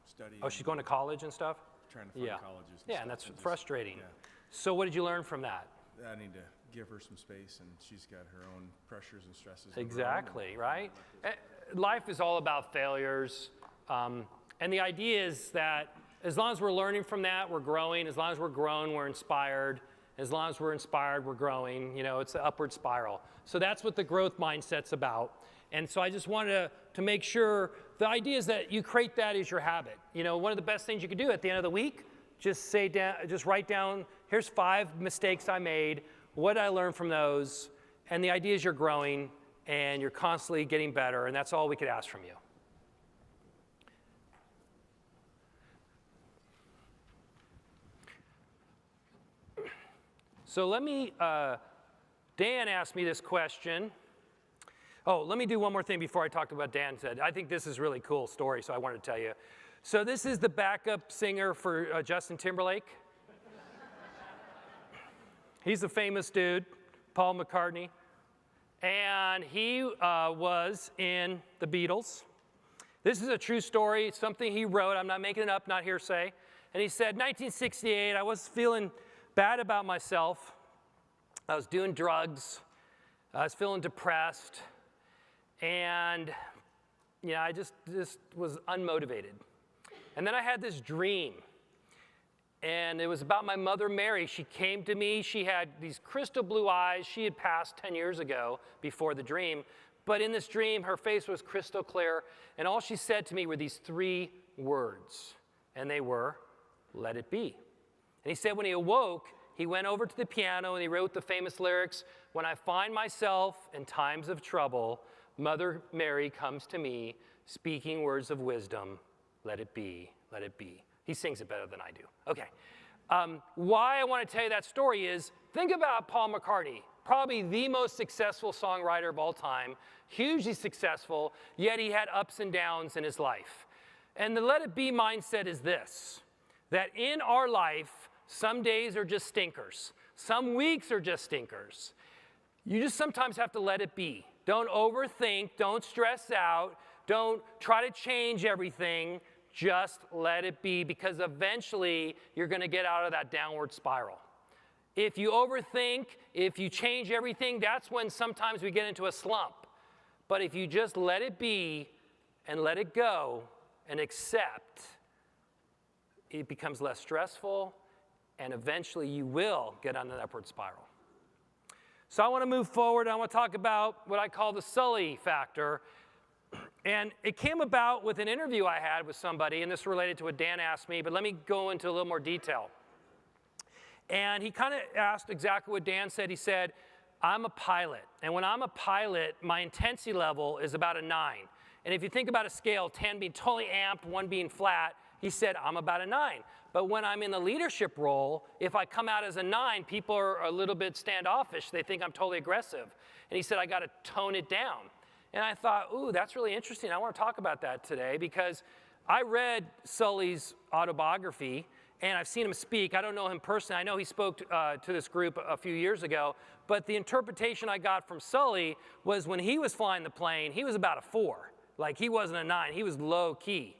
studying. Oh, she's going to college and stuff? Trying to find colleges. Yeah, and that's just frustrating. Yeah. So what did you learn from that? I need to give her some space, and she's got her own pressures and stresses. of her own. Exactly, right? Life is all about failures. And the idea is that as long as we're learning from that, we're growing. As long as we're growing, we're inspired. As long as we're inspired, we're growing. You know, it's an upward spiral. So that's what the growth mindset's about. And so I just wanted to make sure, the idea is that you create that as your habit. You know, one of the best things you can do at the end of the week, just write down, here's 5 mistakes I made, what I learned from those, and the idea is you're growing and you're constantly getting better, and that's all we could ask from you. So let me, Dan asked me this question. Oh, let me do one more thing before I talk about Dan said. I think this is a really cool story, so I wanted to tell you. So this is the backup singer for Justin Timberlake. He's a famous dude, Paul McCartney. And he was in the Beatles. This is a true story. It's something he wrote. I'm not making it up, not hearsay. And he said, 1968, I was feeling bad about myself. I was doing drugs. I was feeling depressed. And, you know, I just was unmotivated. And then I had this dream. And it was about my mother, Mary. She came to me. She had these crystal blue eyes. She had passed 10 years ago before the dream. But in this dream, her face was crystal clear. And all she said to me were these 3 words. And they were, let it be. And he said when he awoke, he went over to the piano and he wrote the famous lyrics, when I find myself in times of trouble, Mother Mary comes to me, speaking words of wisdom, let it be, let it be. He sings it better than I do. Okay. Why I want to tell you that story is, think about Paul McCartney, probably the most successful songwriter of all time, hugely successful, yet he had ups and downs in his life. And the let it be mindset is this, that in our life, some days are just stinkers. Some weeks are just stinkers. You just sometimes have to let it be. Don't overthink, don't stress out, don't try to change everything. Just let it be, because eventually you're going to get out of that downward spiral. If you overthink, if you change everything, that's when sometimes we get into a slump. But if you just let it be and let it go and accept, it becomes less stressful, and eventually you will get on an upward spiral. So I want to move forward. I want to talk about what I call the Sully factor. And it came about with an interview I had with somebody, and this related to what Dan asked me, but let me go into a little more detail. And he kind of asked exactly what Dan said. He said, I'm a pilot, and when I'm a pilot, my intensity level is about a 9. And if you think about a scale, 10 being totally amped, 1 being flat, he said, I'm about a 9. But when I'm in the leadership role, if I come out as a 9, people are a little bit standoffish. They think I'm totally aggressive. And he said, I got to tone it down. And I thought, ooh, that's really interesting. I want to talk about that today, because I read Sully's autobiography, and I've seen him speak. I don't know him personally. I know he spoke to this group a few years ago, but the interpretation I got from Sully was when he was flying the plane, he was about a 4. Like, he wasn't a 9. He was low key.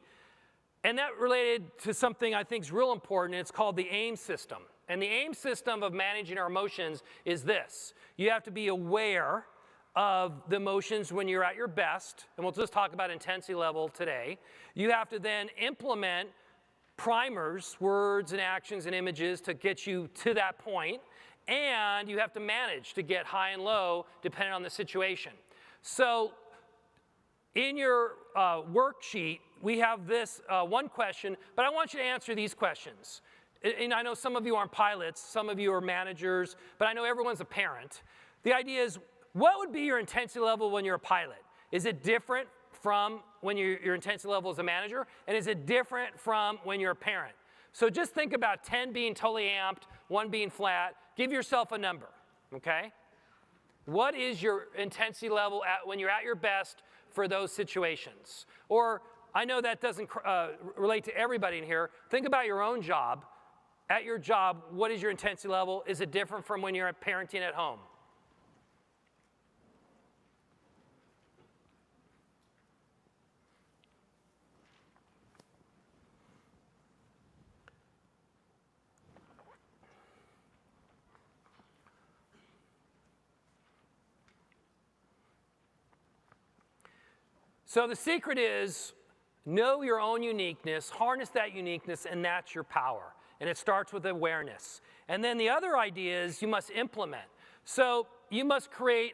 And that related to something I think is real important. It's called the AIM system. And the AIM system of managing our emotions is this. You have to be aware of the emotions when you're at your best, and we'll just talk about intensity level today. You have to then implement primers, words and actions and images to get you to that point, and you have to manage to get high and low depending on the situation. So in your worksheet, we have this one question, but I want you to answer these questions. And I know some of you aren't pilots, some of you are managers, but I know everyone's a parent. The idea is, what would be your intensity level when you're a pilot? Is it different from when your intensity level as a manager? And is it different from when you're a parent? So just think about 10 being totally amped, 1 being flat. Give yourself a number, okay? What is your intensity level when you're at your best for those situations? Or, I know that doesn't relate to everybody in here. Think about your own job. At your job, what is your intensity level? Is it different from when you're parenting at home? So the secret is, know your own uniqueness, harness that uniqueness, and that's your power. And it starts with awareness. And then the other idea is you must implement. So you must create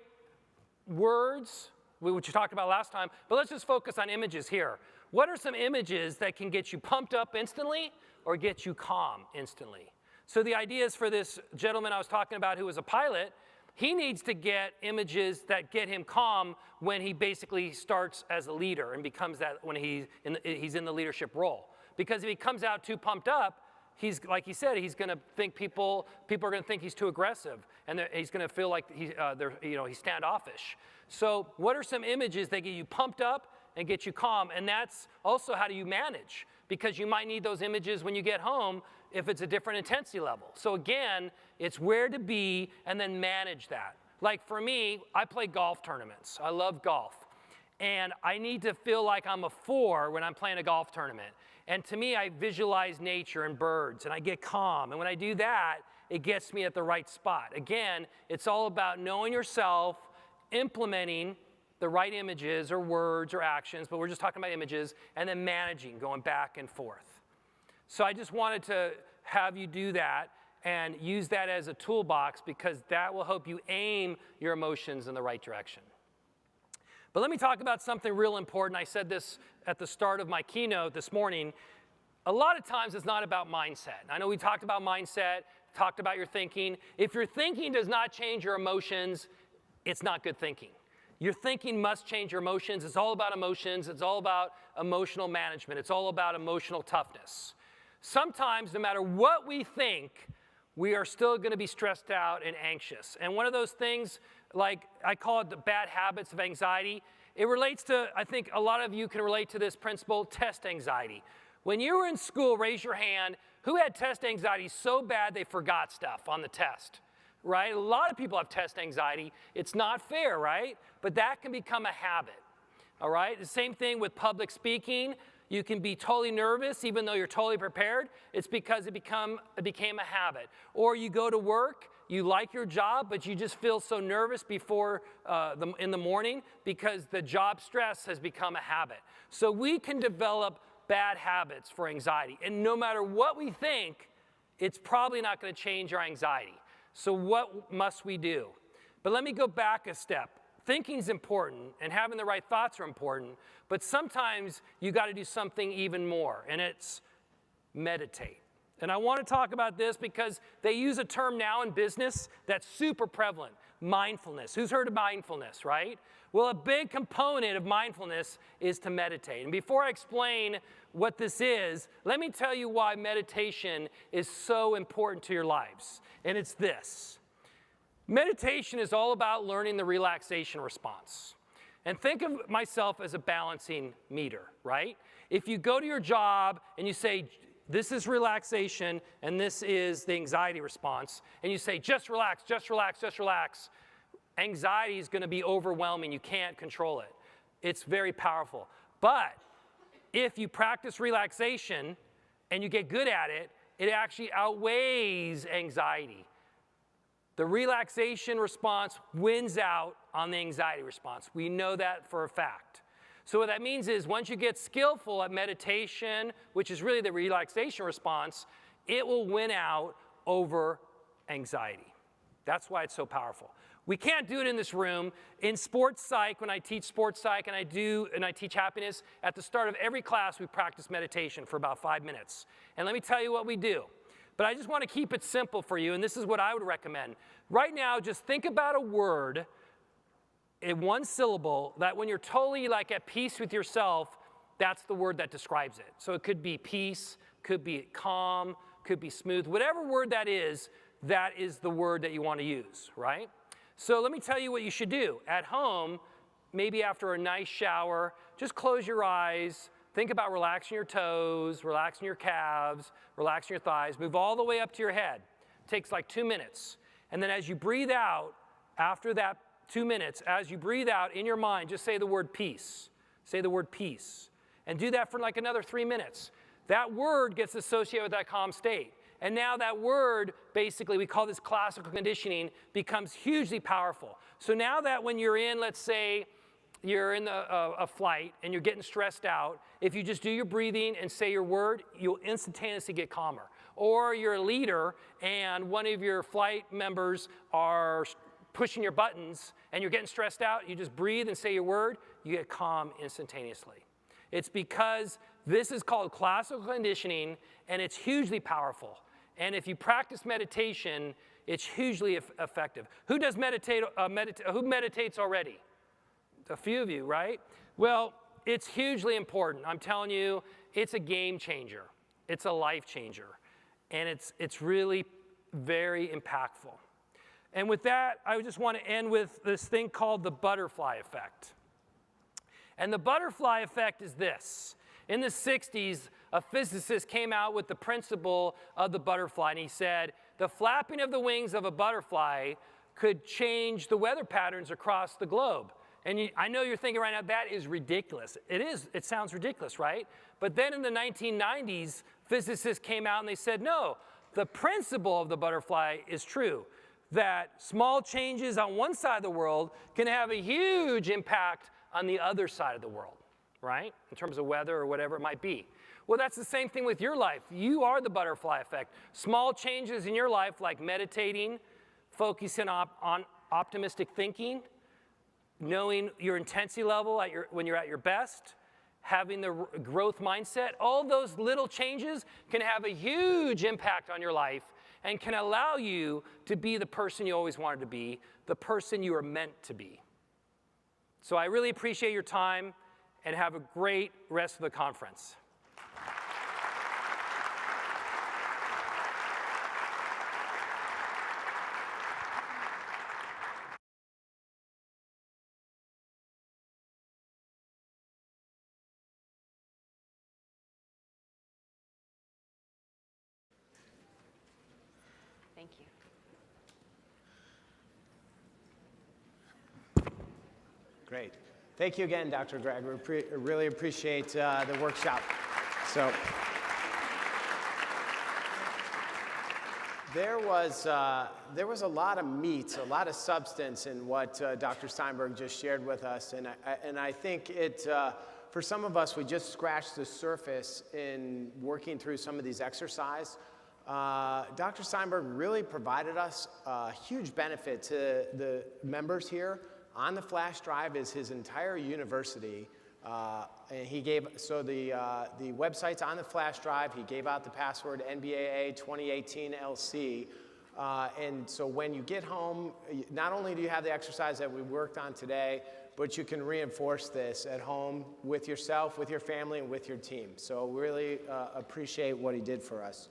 words, which we talked about last time, but let's just focus on images here. What are some images that can get you pumped up instantly or get you calm instantly? So the idea is for this gentleman I was talking about who was a pilot, he needs to get images that get him calm when he basically starts as a leader and becomes that when he's in the leadership role. Because if he comes out too pumped up, he's, like he said, he's going to think people are going to think he's too aggressive, and he's going to feel like he's standoffish. So what are some images that get you pumped up and get you calm? And that's also how do you manage, because you might need those images when you get home if it's a different intensity level. So again, it's where to be and then manage that. Like for me, I play golf tournaments. I love golf. And I need to feel like I'm a 4 when I'm playing a golf tournament. And to me, I visualize nature and birds, and I get calm. And when I do that, it gets me at the right spot. Again, it's all about knowing yourself, implementing the right images or words or actions, but we're just talking about images, and then managing, going back and forth. So I just wanted to have you do that and use that as a toolbox, because that will help you aim your emotions in the right direction. But let me talk about something real important. I said this at the start of my keynote this morning. A lot of times it's not about mindset. I know we talked about mindset, talked about your thinking. If your thinking does not change your emotions, it's not good thinking. Your thinking must change your emotions. It's all about emotions. It's all about emotional management. It's all about emotional toughness. Sometimes, no matter what we think, we are still going to be stressed out and anxious. And one of those things, like I call it the bad habits of anxiety, it relates to, I think a lot of you can relate to this principle, test anxiety. When you were in school, raise your hand, who had test anxiety so bad they forgot stuff on the test, right? A lot of people have test anxiety. It's not fair, right? But that can become a habit, all right? The same thing with public speaking. You can be totally nervous even though you're totally prepared. It's because it became a habit. Or you go to work, you like your job, but you just feel so nervous before in the morning because the job stress has become a habit. So we can develop bad habits for anxiety. And no matter what we think, it's probably not going to change our anxiety. So what must we do? But let me go back a step. Thinking's important and having the right thoughts are important, but sometimes you got to do something even more, and it's meditate. And I want to talk about this because they use a term now in business that's super prevalent, mindfulness. Who's heard of mindfulness, right? Well, a big component of mindfulness is to meditate. And before I explain what this is, let me tell you why meditation is so important to your lives. And it's this. Meditation is all about learning the relaxation response. And think of myself as a balancing meter, right? If you go to your job and you say, this is relaxation and this is the anxiety response, and you say, just relax, just relax, just relax, anxiety is going to be overwhelming. You can't control it. It's very powerful. But if you practice relaxation and you get good at it, it actually outweighs anxiety. The relaxation response wins out on the anxiety response. We know that for a fact. So what that means is once you get skillful at meditation, which is really the relaxation response, it will win out over anxiety. That's why it's so powerful. We can't do it in this room. In sports psych, when I teach sports psych and I teach happiness, at the start of every class we practice meditation for about 5 minutes. And let me tell you what we do. But I just want to keep it simple for you, and this is what I would recommend. Right now, just think about a word in one syllable that when you're totally like at peace with yourself, that's the word that describes it. So it could be peace, could be calm, could be smooth. Whatever word that is the word that you want to use, right? So let me tell you what you should do. At home, maybe after a nice shower, just close your eyes. Think about relaxing your toes, relaxing your calves, relaxing your thighs. Move all the way up to your head. It takes like 2 minutes. And then as you breathe out, after that 2 minutes, as you breathe out in your mind, just say the word peace. Say the word peace. And do that for like another 3 minutes. That word gets associated with that calm state. And now that word, basically, we call this classical conditioning, becomes hugely powerful. So now that when you're in, let's say, you're in a flight and you're getting stressed out, if you just do your breathing and say your word, you'll instantaneously get calmer. Or you're a leader and one of your flight members are pushing your buttons and you're getting stressed out, you just breathe and say your word, you get calm instantaneously. It's because this is called classical conditioning and it's hugely powerful. And if you practice meditation, it's hugely effective. Who does who meditates already? A few of you, right? Well, it's hugely important. I'm telling you, it's a game changer. It's a life changer. And it's really very impactful. And with that, I just want to end with this thing called the butterfly effect. And the butterfly effect is this. In the 60s, a physicist came out with the principle of the butterfly, and he said, the flapping of the wings of a butterfly could change the weather patterns across the globe. And I know you're thinking right now, that is ridiculous. It is. It sounds ridiculous, right? But then in the 1990s, physicists came out and they said, no, the principle of the butterfly is true, that small changes on one side of the world can have a huge impact on the other side of the world, right? In terms of weather or whatever it might be. Well, that's the same thing with your life. You are the butterfly effect. Small changes in your life, like meditating, focusing on optimistic thinking, knowing your intensity level when you're at your best, having the growth mindset, all those little changes can have a huge impact on your life and can allow you to be the person you always wanted to be, the person you are meant to be. So I really appreciate your time and have a great rest of the conference. Thank you. Great. Thank you again, Dr. Gregg. We really appreciate the workshop. So there was a lot of meat, a lot of substance in what Dr. Steinberg just shared with us, and I think it, for some of us, we just scratched the surface in working through some of these exercises. Dr. Steinberg really provided us a huge benefit to the members here. On the flash drive is his entire university, and he gave, so the website's on the flash drive. He gave out the password NBAA 2018 LC, and so when you get home, not only do you have the exercise that we worked on today, but you can reinforce this at home with yourself, with your family, and with your team. So really appreciate what he did for us.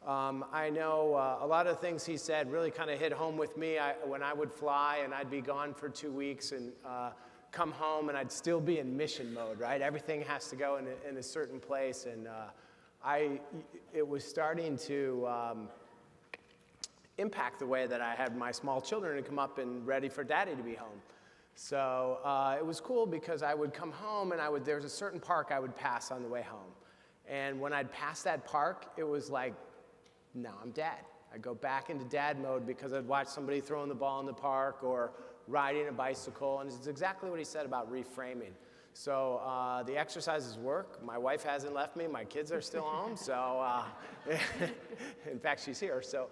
I know a lot of the things he said really kind of hit home with me. When I would fly and I'd be gone for 2 weeks and come home and I'd still be in mission mode, right? Everything has to go in a certain place, and it was starting to impact the way that I had my small children to come up and ready for daddy to be home. So it was cool because I would come home and there was a certain park I would pass on the way home. And when I'd pass that park, it was like, now I'm dad. I'd go back into dad mode because I'd watch somebody throwing the ball in the park or riding a bicycle, and it's exactly what he said about reframing. So the exercises work. My wife hasn't left me. My kids are still home, so in fact, she's here, so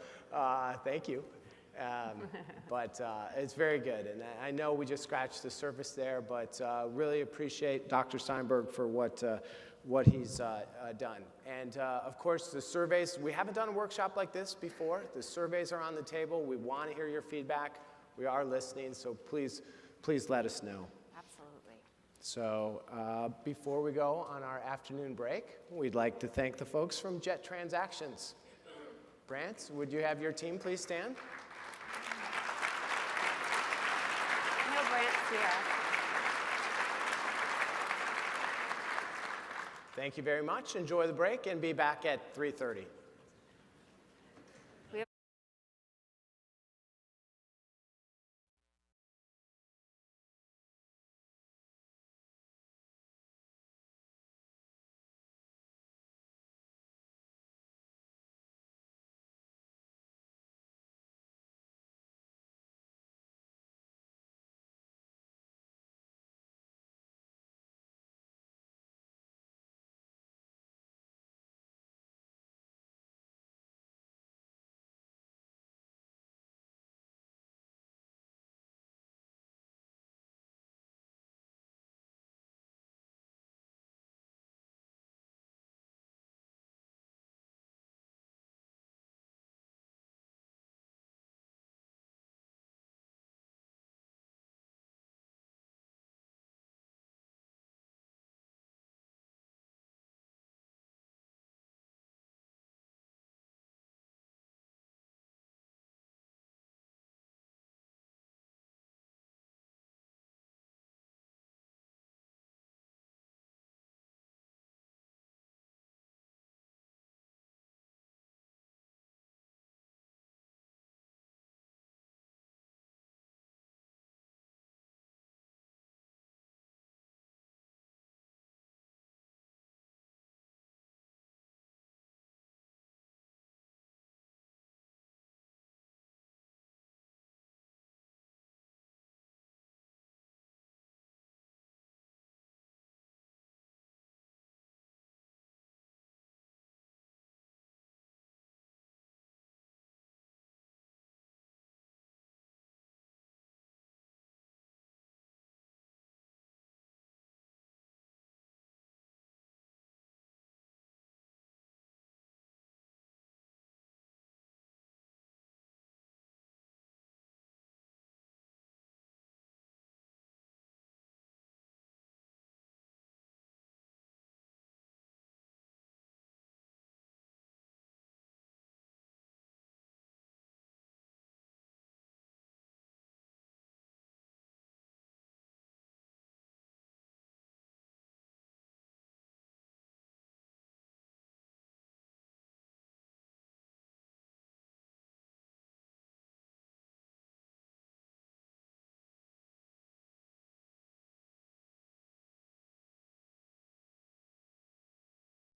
thank you. But it's very good, and I know we just scratched the surface there, but really appreciate Dr. Steinberg for what he's done. And of course, the surveys, we haven't done a workshop like this before. The surveys are on the table. We want to hear your feedback. We are listening, so please let us know. Absolutely. So before we go on our afternoon break, we'd like to thank the folks from Jet Transactions. Brant, would you have your team please stand? No Brant's here. Thank you very much. Enjoy the break and be back at 3:30.